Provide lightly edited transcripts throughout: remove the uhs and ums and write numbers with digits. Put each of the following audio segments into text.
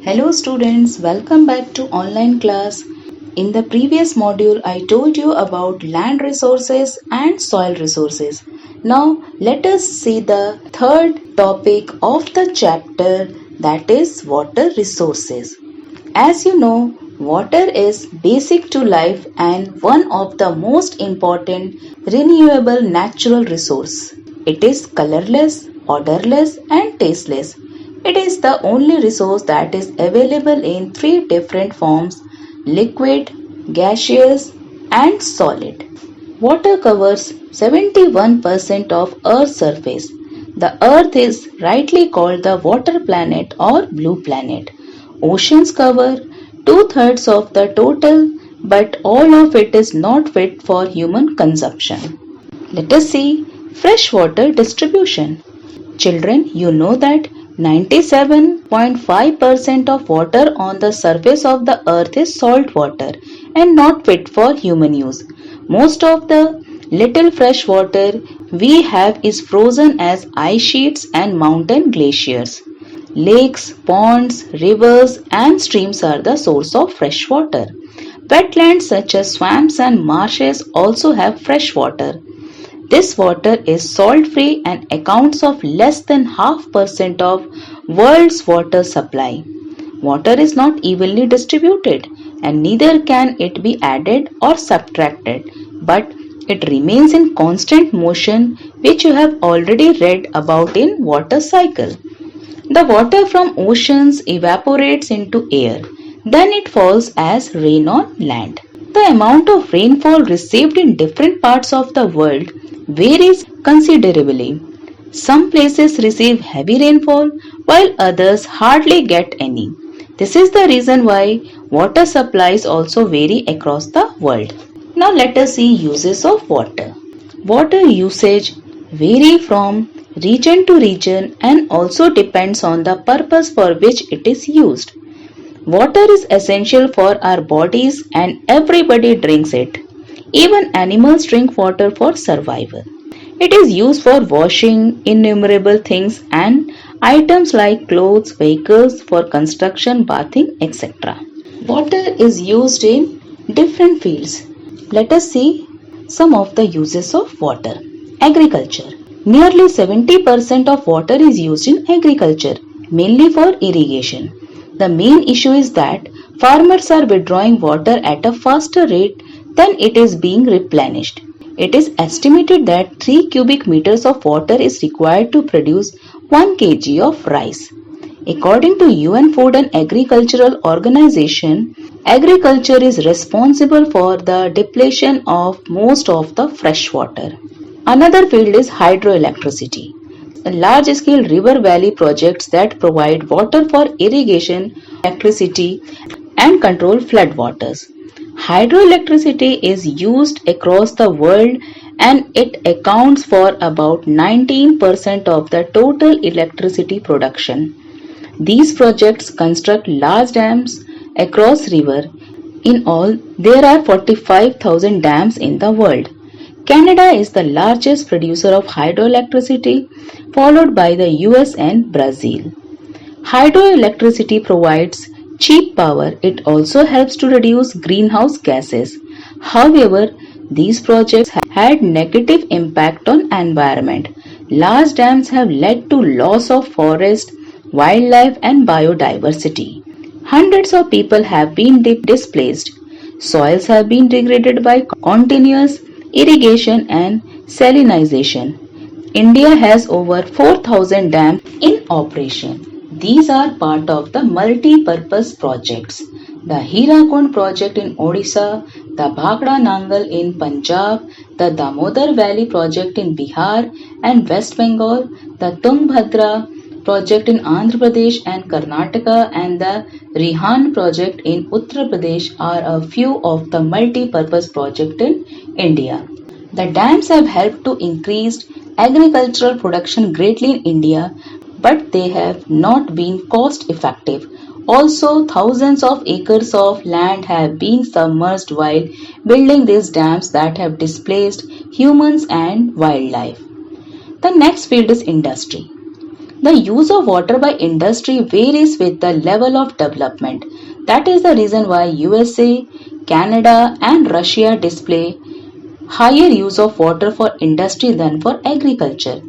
Hello students, welcome back to online class. In the previous module, I told you about land resources and soil resources. Now, let us see the third topic of the chapter, that is water resources. As you know, water is basic to life and one of the most important renewable natural resource. It is colorless, odorless and tasteless. It is the only resource that is available in three different forms: liquid, gaseous and solid. Water covers 71% of Earth's surface. The Earth is rightly called the water planet or blue planet. Oceans cover two-thirds of the total, but all of it is not fit for human consumption. Let us see freshwater distribution. Children, you know that 97.5% of water on the surface of the earth is salt water and not fit for human use. Most of the little fresh water we have is frozen as ice sheets and mountain glaciers. Lakes, ponds, rivers and streams are the source of fresh water. Wetlands such as swamps and marshes also have fresh water. This water is salt-free and accounts of less than 0.5% of world's water supply. Water is not evenly distributed and neither can it be added or subtracted, but it remains in constant motion, which you have already read about in water cycle. The water from oceans evaporates into air. Then it falls as rain on land. The amount of rainfall received in different parts of the world varies considerably. Some places receive heavy rainfall while others hardly get any. This is the reason why water supplies also vary across the world. Now let us see uses of water. Water usage vary from region to region and also depends on the purpose for which it is used. Water is essential for our bodies and everybody drinks it. Even animals drink water for survival. It is used for washing innumerable things and items like clothes, vehicles, for construction, bathing, etc. Water is used in different fields. Let us see some of the uses of water. Agriculture. Nearly 70% of water is used in agriculture, mainly for irrigation. The main issue is that farmers are withdrawing water at a faster rate than it is being replenished. It is estimated that 3 cubic meters of water is required to produce 1 kg of rice. According to UN Food and Agricultural Organization, agriculture is responsible for the depletion of most of the fresh water. Another field is hydroelectricity. Large-scale river valley projects that provide water for irrigation, electricity, and control floodwaters. Hydroelectricity is used across the world and it accounts for about 19% of the total electricity production. These projects construct large dams across river. In all, there are 45,000 dams in the world. Canada is the largest producer of hydroelectricity, followed by the US and Brazil. Hydroelectricity provides cheap power. It also helps to reduce greenhouse gases. However, these projects had negative impact on environment. Large dams have led to loss of forest, wildlife and biodiversity. Hundreds of people have been displaced. Soils have been degraded by continuous irrigation and salinization. India has over 4,000 dams in operation. These are part of the multi-purpose projects. The Hirakund project in Odisha, the Bhakra Nangal in Punjab, the Damodar Valley project in Bihar and West Bengal, the Tungabhadra project in Andhra Pradesh and Karnataka and the Rihan project in Uttar Pradesh are a few of the multi-purpose projects in India. The dams have helped to increase agricultural production greatly in India, but they have not been cost effective. Also, thousands of acres of land have been submerged while building these dams that have displaced humans and wildlife. The next field is industry. The use of water by industry varies with the level of development. That is the reason why USA, Canada and Russia display higher use of water for industry than for agriculture.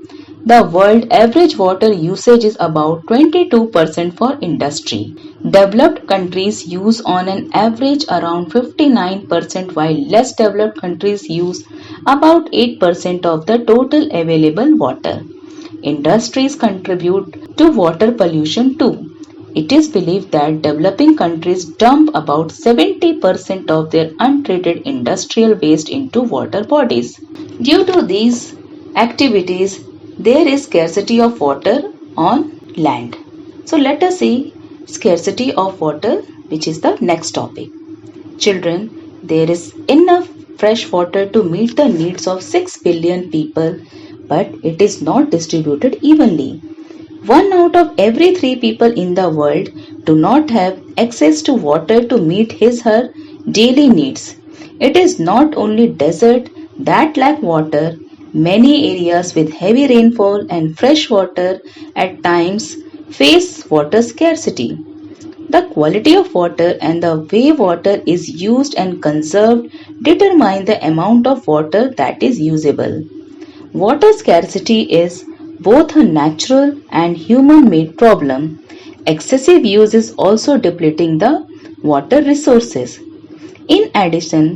The world average water usage is about 22% for industry. Developed countries use on an average around 59%, while less developed countries use about 8% of the total available water. Industries contribute to water pollution too. It is believed that developing countries dump about 70% of their untreated industrial waste into water bodies. Due to these activities, there is scarcity of water on land. So let us see scarcity of water, which is the next topic. Children, there is enough fresh water to meet the needs of 6 billion people, but it is not distributed evenly. 1 out of every 3 people in the world do not have access to water to meet his/her daily needs. It is not only desert that lack water. Many areas with heavy rainfall and fresh water at times face water scarcity. The quality of water and the way water is used and conserved determine the amount of water that is usable. Water scarcity is both a natural and human-made problem. Excessive use is also depleting the water resources. In addition,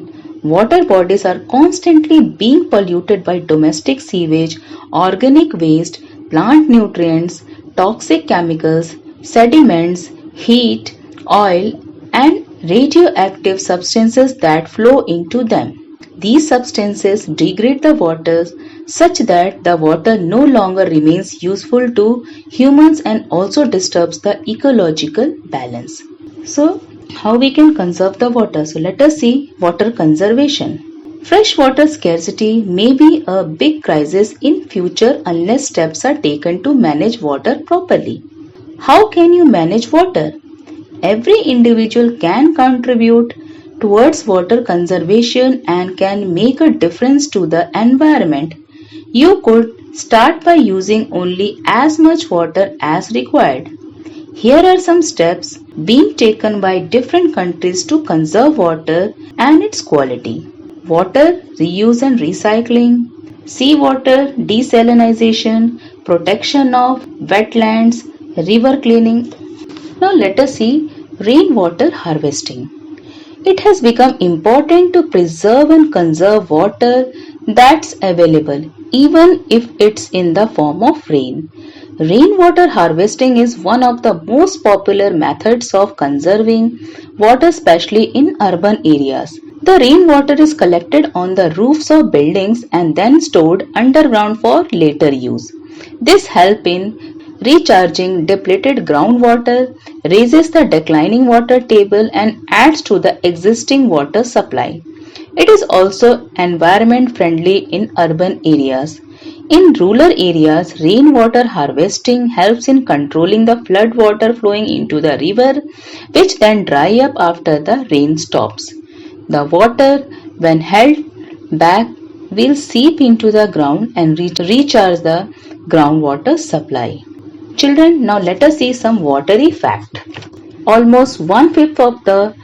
water bodies are constantly being polluted by domestic sewage, organic waste, plant nutrients, toxic chemicals, sediments, heat, oil, and radioactive substances that flow into them. These substances degrade the waters such that the water no longer remains useful to humans and also disturbs the ecological balance. So, how we can conserve the water? So, let us see water conservation. Fresh water scarcity may be a big crisis in future unless steps are taken to manage water properly. How can you manage water? Every individual can contribute towards water conservation and can make a difference to the environment. You could start by using only as much water as required. Here are some steps being taken by different countries to conserve water and its quality. Water reuse and recycling, seawater desalination, protection of wetlands, river cleaning. Now let us see rainwater harvesting. It has become important to preserve and conserve water that's available, even if it's in the form of rain. Rainwater harvesting is one of the most popular methods of conserving water, especially in urban areas. The rainwater is collected on the roofs of buildings and then stored underground for later use. This helps in recharging depleted groundwater, raises the declining water table and adds to the existing water supply. It is also environment friendly in urban areas. In rural areas, rainwater harvesting helps in controlling the flood water flowing into the river, which then dry up after the rain stops. The water, when held back, will seep into the ground and recharge the groundwater supply. Children, now let us see some watery fact. Almost one-fifth of the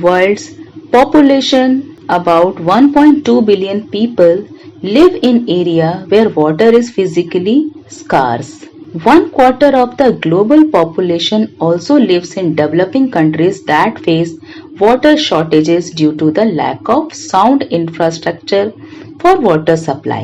world's population, about 1.2 billion people, live in area where water is physically scarce. 1/4 of the global population also lives in developing countries that face water shortages due to the lack of sound infrastructure for water supply.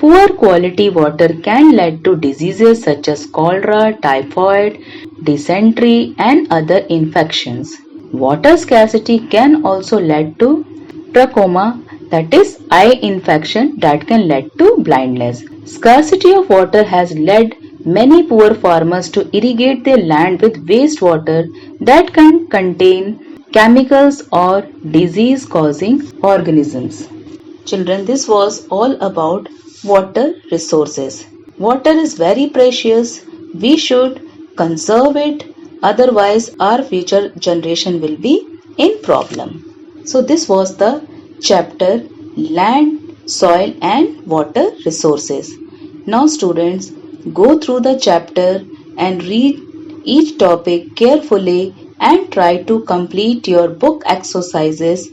Poor quality water can lead to diseases such as cholera, typhoid, dysentery, and other infections. Water scarcity can also lead to trachoma, that is eye infection that can lead to blindness. Scarcity of water has led many poor farmers to irrigate their land with wastewater that can contain chemicals or disease causing organisms. Children, this was all about water resources. Water is very precious. We should conserve it, otherwise our future generation will be in problem. So this was the chapter land, soil and water resources. Now students, go through the chapter and read each topic carefully and try to complete your book exercises